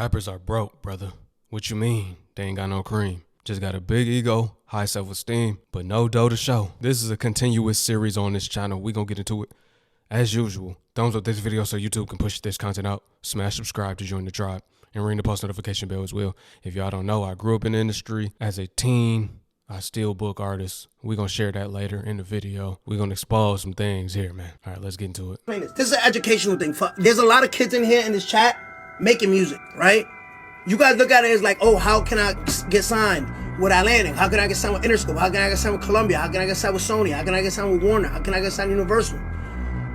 Rappers are broke, brother. What you mean? They ain't got no cream. Just got a big ego, high self-esteem, but no dough to show. This is a continuous series on this channel. We gonna get into it. As usual, thumbs up this video so YouTube can push this content out. Smash subscribe to join the tribe. And ring the post notification bell as well. If y'all don't know, I grew up in the industry. As a teen, I still book artists. We're going to share that later in the video. We're going to expose some things here, man. All right, let's get into it. This is an educational thing. There's a lot of kids in here in this chat making music, right? You guys look at it as like, oh, how can I get signed with Atlantic? How can I get signed with Interscope? How can I get signed with Columbia? How can I get signed with Sony? How can I get signed with Warner? How can I get signed with Universal?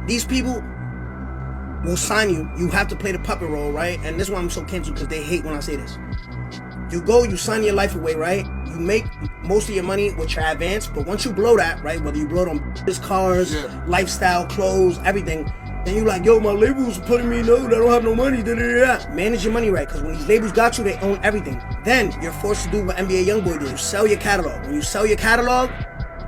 These people will sign you. You have to play the puppet role, right? And this is why I'm so canceled, because they hate when I say this. You go, you sign your life away, right? You make most of your money with your advance, but once you blow that, right? Whether you blow it on cars, lifestyle, clothes, everything, then you're like, yo, my label's putting me no, I don't have no money, Manage your money right, because when these labels got you, they own everything. Then you're forced to do what NBA Youngboy did. You sell your catalog. When you sell your catalog,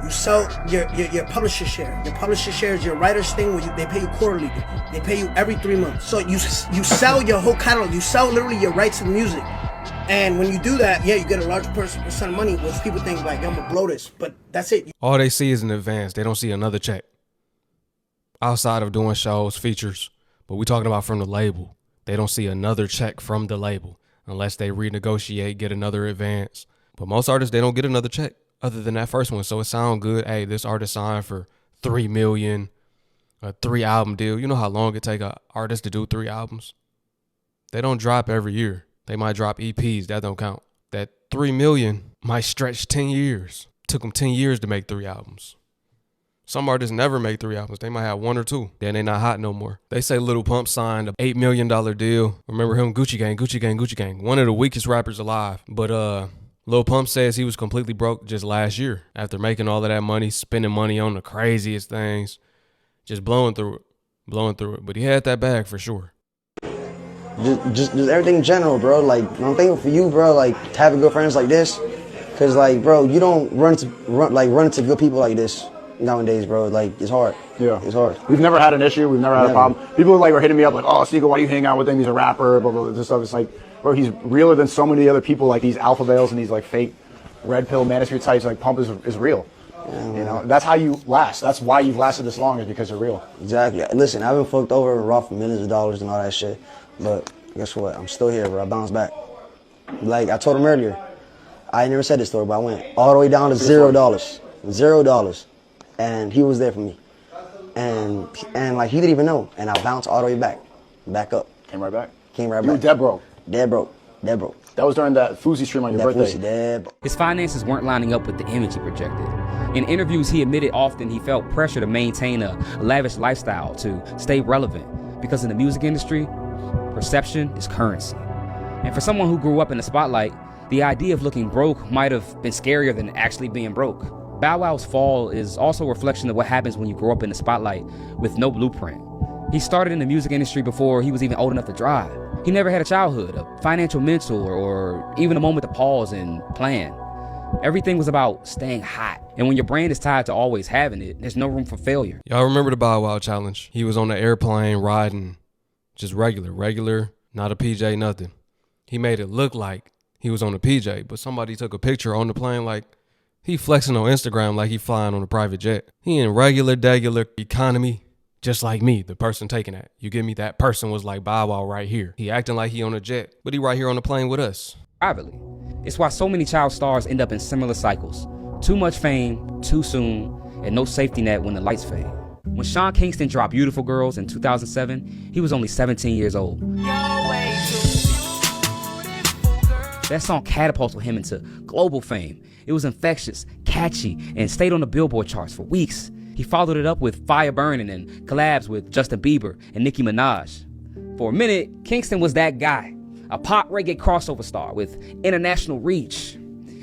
you sell your publisher share. Your publisher share is your writer's thing where they pay you quarterly. They pay you every 3 months. So you sell your whole catalog. You sell literally your rights to the music. And when you do that, yeah, you get a large percent of money, which people think like, I'm gonna blow this. But that's it. All they see is an advance. They don't see another check. Outside of doing shows, features, but we talking about from the label. They don't see another check from the label unless they renegotiate, get another advance. But most artists, they don't get another check other than that first one. So it sounds good. Hey, this artist signed for $3 million, a 3-album deal. You know how long it take an artist to do 3 albums? They don't drop every year. They might drop EPs. That don't count. That $3 million might stretch 10 years. Took them 10 years to make 3 albums. Some artists never make 3 albums. They might have 1 or 2. Then they not hot no more. They say Lil Pump signed an $8 million deal. Remember him? Gucci Gang, Gucci Gang, Gucci Gang. One of the weakest rappers alive. But Lil Pump says he was completely broke just last year after making all of that money, spending money on the craziest things, just blowing through it. But he had that bag for sure. Just everything in general, bro. Like, I'm thankful for you, bro. Like, having good friends like this, cause like, bro, you don't run into good people like this nowadays, bro. Like, it's hard. Yeah, it's hard. We've never had an issue. We've never had a problem. People like were hitting me up like, oh, Seagull, why do you hang out with him? He's a rapper, blah blah blah. This stuff. It's like, bro, he's realer than so many other people. Like these alpha veils and these like fake red pill manosphere types. Like Pump is real. Yeah, you know, that's how you last. That's why you've lasted this long, is because you're real. Exactly. Listen, I've been fucked over and robbed for millions of dollars and all that shit. But guess what? I'm still here, bro. I bounced back. Like I told him earlier, I never said this story, but I went all the way down to $0. $0. And he was there for me. And like he didn't even know. And I bounced all the way back up. Came right back. Came right back. You were dead broke. Dead broke. Dead broke. That was during that Fousey stream on your birthday. Dead broke. His finances weren't lining up with the image he projected. In interviews, he admitted often he felt pressure to maintain a lavish lifestyle to stay relevant, because in the music industry, perception is currency. And for someone who grew up in the spotlight, the idea of looking broke might have been scarier than actually being broke. Bow Wow's fall is also a reflection of what happens when you grow up in the spotlight with no blueprint. He started in the music industry before he was even old enough to drive. He never had a childhood, a financial mentor, or even a moment to pause and plan. Everything was about staying hot. And when your brand is tied to always having it, there's no room for failure. Y'all remember the Bow Wow challenge? He was on the airplane riding just regular, not a PJ, nothing. He made it look like he was on a PJ, but somebody took a picture on the plane like he flexing on Instagram like he flying on a private jet. He in regular economy, just like me, the person taking that. You get me? That person was like Bow Wow right here. He acting like he on a jet, but he right here on the plane with us. Privately. It's why so many child stars end up in similar cycles. Too much fame, too soon, and no safety net when the lights fade. When Sean Kingston dropped Beautiful Girls in 2007, he was only 17 years old. That song catapulted him into global fame. It was infectious, catchy, and stayed on the Billboard charts for weeks. He followed it up with Fire Burning and collabs with Justin Bieber and Nicki Minaj. For a minute, Kingston was that guy, a pop reggae crossover star with international reach.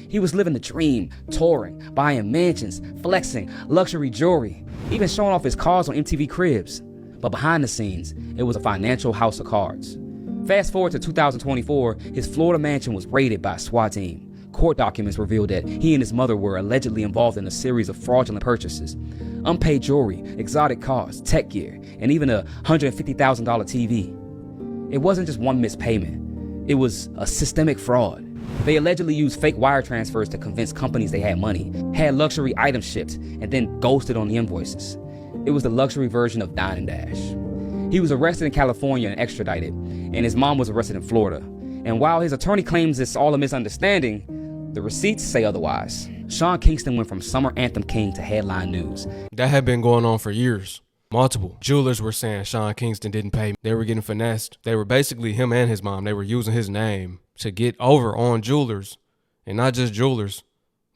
He was living the dream, touring, buying mansions, flexing, luxury jewelry, even showing off his cars on MTV Cribs. But behind the scenes, it was a financial house of cards. Fast forward to 2024, his Florida mansion was raided by a SWAT team. Court documents revealed that he and his mother were allegedly involved in a series of fraudulent purchases. Unpaid jewelry, exotic cars, tech gear, and even a $150,000 TV. It wasn't just one missed payment. It was a systemic fraud. They allegedly used fake wire transfers to convince companies they had money, had luxury items shipped, and then ghosted on the invoices. It was the luxury version of Dine and Dash. He was arrested in California and extradited, and his mom was arrested in Florida. And while his attorney claims it's all a misunderstanding, the receipts say otherwise. Sean Kingston went from summer anthem king to headline news. That had been going on for years. Multiple jewelers were saying Sean Kingston didn't pay. They were getting finessed. They were basically, him and his mom, they were using his name to get over on jewelers, and not just jewelers,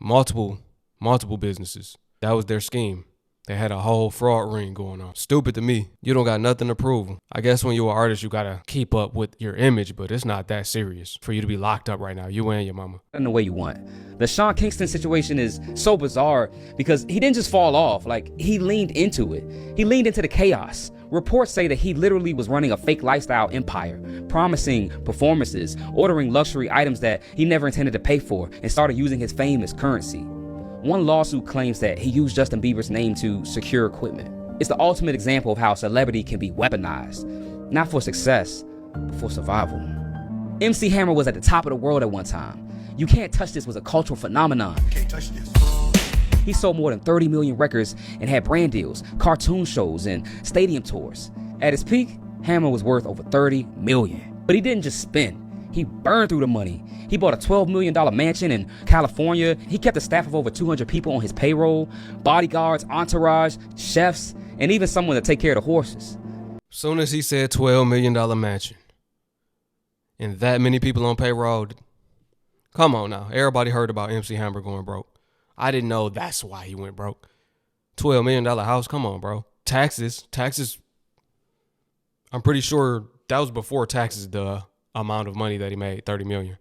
multiple businesses. That was their scheme. They had a whole fraud ring going on. Stupid to me. You don't got nothing to prove. I guess when you're an artist, you gotta keep up with your image, but it's not that serious for you to be locked up right now, you and your mama. In the way you want. The Sean Kingston situation is so bizarre because he didn't just fall off, like he leaned into it. He leaned into the chaos. Reports say that he literally was running a fake lifestyle empire, promising performances, ordering luxury items that he never intended to pay for, and started using his fame as currency. One lawsuit claims that he used Justin Bieber's name to secure equipment. It's the ultimate example of how celebrity can be weaponized, not for success, but for survival. MC Hammer was at the top of the world at one time. You Can't Touch This was a cultural phenomenon. Can't touch this. He sold more than 30 million records and had brand deals, cartoon shows, and stadium tours. At his peak, Hammer was worth over 30 million. But he didn't just spend. He burned through the money. He bought a $12 million mansion in California. He kept a staff of over 200 people on his payroll, bodyguards, entourage, chefs, and even someone to take care of the horses. Soon as he said $12 million mansion and that many people on payroll, come on now. Everybody heard about MC Hammer going broke. I didn't know that's why he went broke. $12 million house, come on, bro. Taxes, I'm pretty sure that was before taxes, the amount of money that he made, 30 million.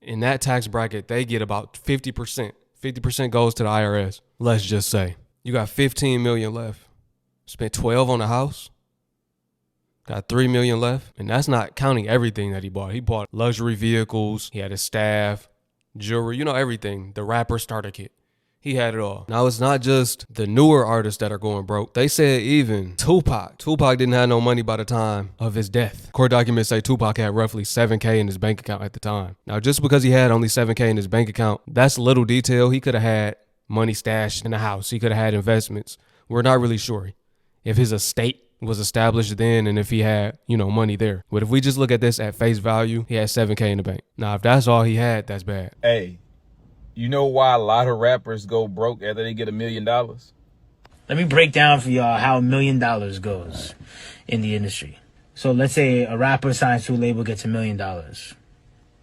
In that tax bracket, they get about 50%. 50% goes to the IRS. Let's just say you got 15 million left. Spent 12 on the house. Got 3 million left. And that's not counting everything that he bought. He bought luxury vehicles. He had his staff, jewelry, everything. The rapper starter kit. He had it all. Now, it's not just the newer artists that are going broke. They said even Tupac. Tupac didn't have no money by the time of his death. Court documents say Tupac had roughly $7K in his bank account at the time. Now, just because he had only $7K in his bank account, that's little detail. He could have had money stashed in the house. He could have had investments. We're not really sure if his estate was established then and if he had, money there. But if we just look at this at face value, he had $7K in the bank. Now, if that's all he had, that's bad. Hey, you know why a lot of rappers go broke after they get $1 million? Let me break down for y'all how $1 million goes in the industry. So let's say a rapper signs to a label, gets $1 million.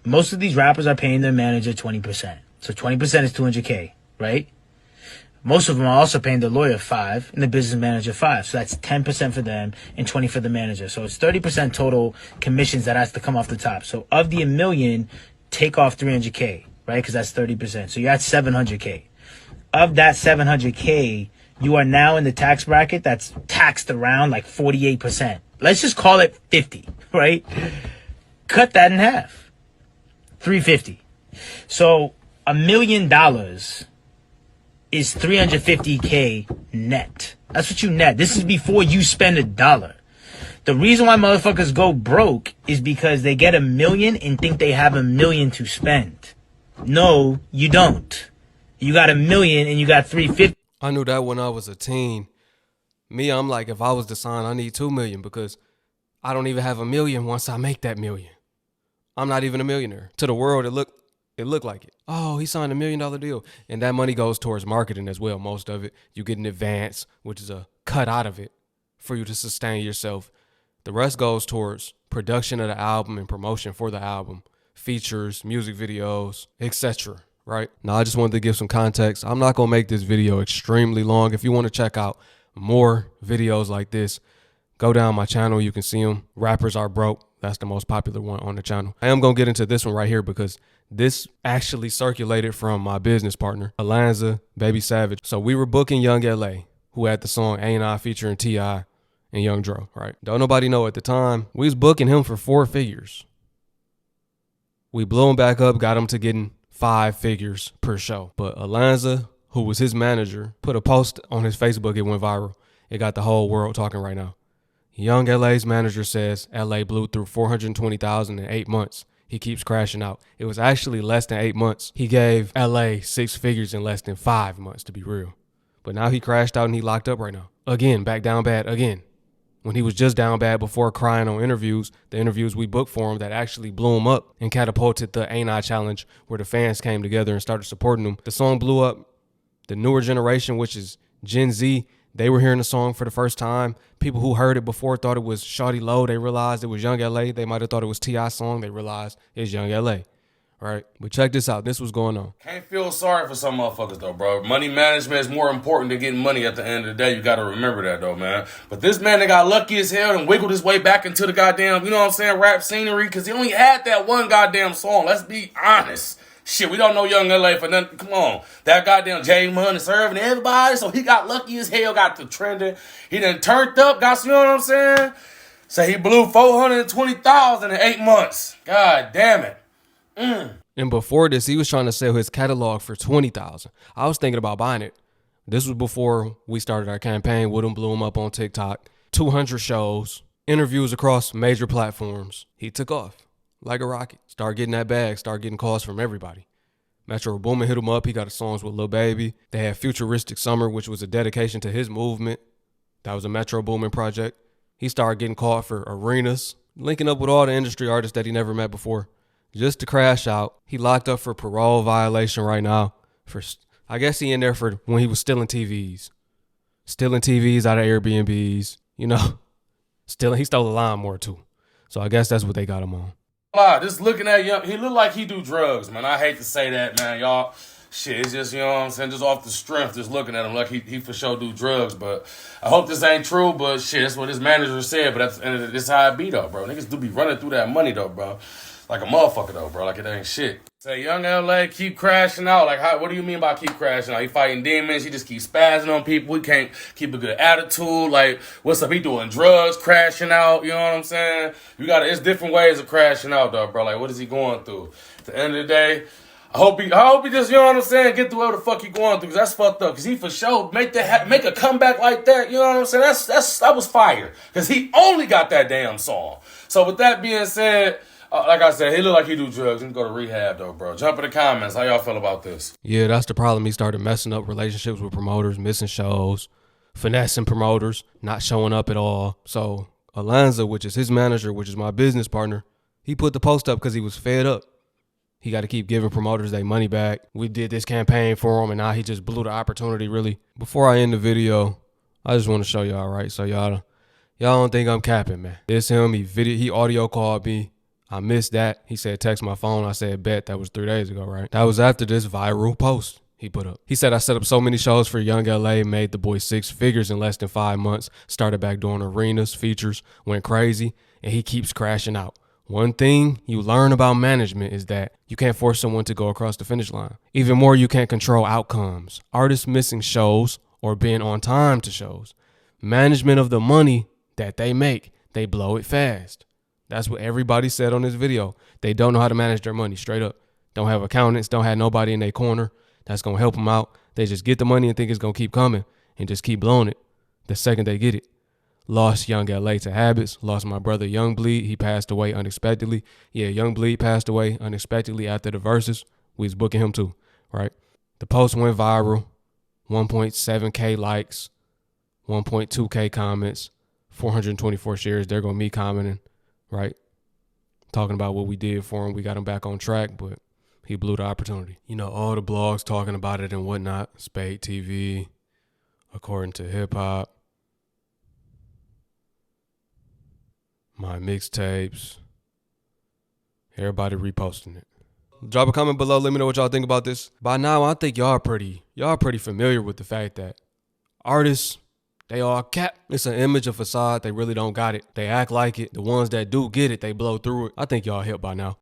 Most of these rappers are paying their manager 20%. So 20% is $200K, right? Most of them are also paying the lawyer $5 and the business manager $5. So that's 10% for them and 20 for the manager. So it's 30% total commissions that has to come off the top. So of the $1 million, take off $300K. Right? Because that's 30%. So you're at $700K. Of that $700K, you are now in the tax bracket that's taxed around like 48%. Let's just call it 50, right? Cut that in half. $350. So $1 million is $350K net. That's what you net. This is before you spend $1. The reason why motherfuckers go broke is because they get $1 million and think they have $1 million to spend. No, you don't. You got $1 million and you got $350. I knew that when I was a teen. Me, I'm like, if I was to sign, I need 2 million because I don't even have $1 million once I make that $1 million. I'm not even a millionaire. To the world, it looked like it. Oh, he signed $1 million deal. And that money goes towards marketing as well. Most of it, you get an advance, which is a cut out of it for you to sustain yourself. The rest goes towards production of the album and promotion for the album. Features, music videos, etc. Right? Now, I just wanted to give some context. I'm not going to make this video extremely long. If you want to check out more videos like this, go down my channel. You can see them. Rappers Are Broke. That's the most popular one on the channel. I am going to get into this one right here because this actually circulated from my business partner, Alanza, Baby Savage. So we were booking Young LA, who had the song Ain't I featuring T.I. and Young Dro, right? Don't nobody know at the time. We was booking him for 4 figures. We blew him back up, got him to getting 5 figures per show. But Alanza, who was his manager, put a post on his Facebook. It went viral. It got the whole world talking right now. Young LA's manager says LA blew through $420,000 in 8 months. He keeps crashing out. It was actually less than 8 months. He gave LA 6 figures in less than 5 months, to be real. But now he crashed out and he locked up right now. Again, back down bad again. When he was just down bad before crying on interviews, the interviews we booked for him that actually blew him up and catapulted the Ain't I Challenge, where the fans came together and started supporting him. The song blew up. The newer generation, which is Gen Z, they were hearing the song for the first time. People who heard it before thought it was Shawty Low. They realized it was Young LA. They might have thought it was T.I.'s song. They realized it's Young LA. Right? But check this out. This was going on. Can't feel sorry for some motherfuckers, though, bro. Money management is more important than getting money at the end of the day. You got to remember that, though, man. But this man, they got lucky as hell and wiggled his way back into the goddamn, you know what I'm saying, rap scenery, because he only had that one goddamn song. Let's be honest. Shit, we don't know Young LA for nothing. Come on. That goddamn J Money serving everybody. So he got lucky as hell, got the trending. He done turned up, got, you know what I'm saying? So he blew 420,000 in 8 months. God damn it. And before this, he was trying to sell his catalog for $20,000. I was thinking about buying it. This was before we started our campaign with him, blew him up on TikTok. 200 shows, interviews across major platforms. He took off like a rocket. Start getting that bag, start getting calls from everybody. Metro Boomin hit him up. He got his songs with Lil Baby. They had Futuristic Summer, which was a dedication to his movement. That was a Metro Boomin project. He started getting called for arenas, linking up with all the industry artists that he never met before, just to crash out. He locked up for parole violation right now. I guess he in there for when he was stealing TVs. Stealing TVs out of Airbnbs, you know. He stole a lawnmower too. So I guess that's what they got him on. Just looking at Young, he look like he do drugs, man. I hate to say that, man. Y'all, shit, it's just, you know what I'm saying, just off the strength, just looking at him like he for sure do drugs. But I hope this ain't true, but shit, that's what his manager said. But that's how it be, though, bro. Niggas do be running through that money, though, bro. Like a motherfucker, though, bro. Like it ain't shit. Say, Young LA keep crashing out. Like, what do you mean by keep crashing out? He fighting demons. He just keep spazzing on people. He can't keep a good attitude. Like, what's up? He doing drugs, crashing out. You know what I'm saying? It's different ways of crashing out, though, bro. Like, what is he going through? At the end of the day, I hope he just, you know what I'm saying, get through whatever the fuck he going through. Because that's fucked up. Because he for sure make a comeback like that. You know what I'm saying? That was fire. Because he only got that damn song. So with that being said, like I said, he look like he do drugs. He can go to rehab, though, bro. Jump in the comments. How y'all feel about this? Yeah, that's the problem. He started messing up relationships with promoters, missing shows, finessing promoters, not showing up at all. So Alonzo, which is his manager, which is my business partner, he put the post up because he was fed up. He got to keep giving promoters their money back. We did this campaign for him, and now he just blew the opportunity, really. Before I end the video, I just want to show y'all, right? So y'all don't think I'm capping, man. It's him. He audio called me. I missed that. He said, text my phone. I said, bet. That was 3 days ago, right? That was after this viral post he put up. He said, I set up so many shows for Young LA, made the boy 6 figures in less than 5 months, started back doing arenas, features, went crazy, and he keeps crashing out. One thing you learn about management is that you can't force someone to go across the finish line. Even more, you can't control outcomes. Artists missing shows or being on time to shows. Management of the money that they make, they blow it fast. That's what everybody said on this video. They don't know how to manage their money, straight up. Don't have accountants, don't have nobody in their corner that's going to help them out. They just get the money and think it's going to keep coming and just keep blowing it the second they get it. Lost Young LA to habits. Lost my brother Young Bleed. He passed away unexpectedly. Yeah, Young Bleed passed away unexpectedly after the verses. We was booking him too, right? The post went viral. 1.7K likes, 1.2K comments, 424 shares. There go me commenting. Right? Talking about what we did for him. We got him back on track, but he blew the opportunity. You know, all the blogs talking about it and whatnot. Spade TV, According to Hip Hop, my mixtapes. Everybody reposting it. Drop a comment below. Let me know what y'all think about this. By now, I think y'all pretty familiar with the fact that artists, they all cap. It's an image, a facade. They really don't got it. They act like it. The ones that do get it, they blow through it. I think y'all hip by now.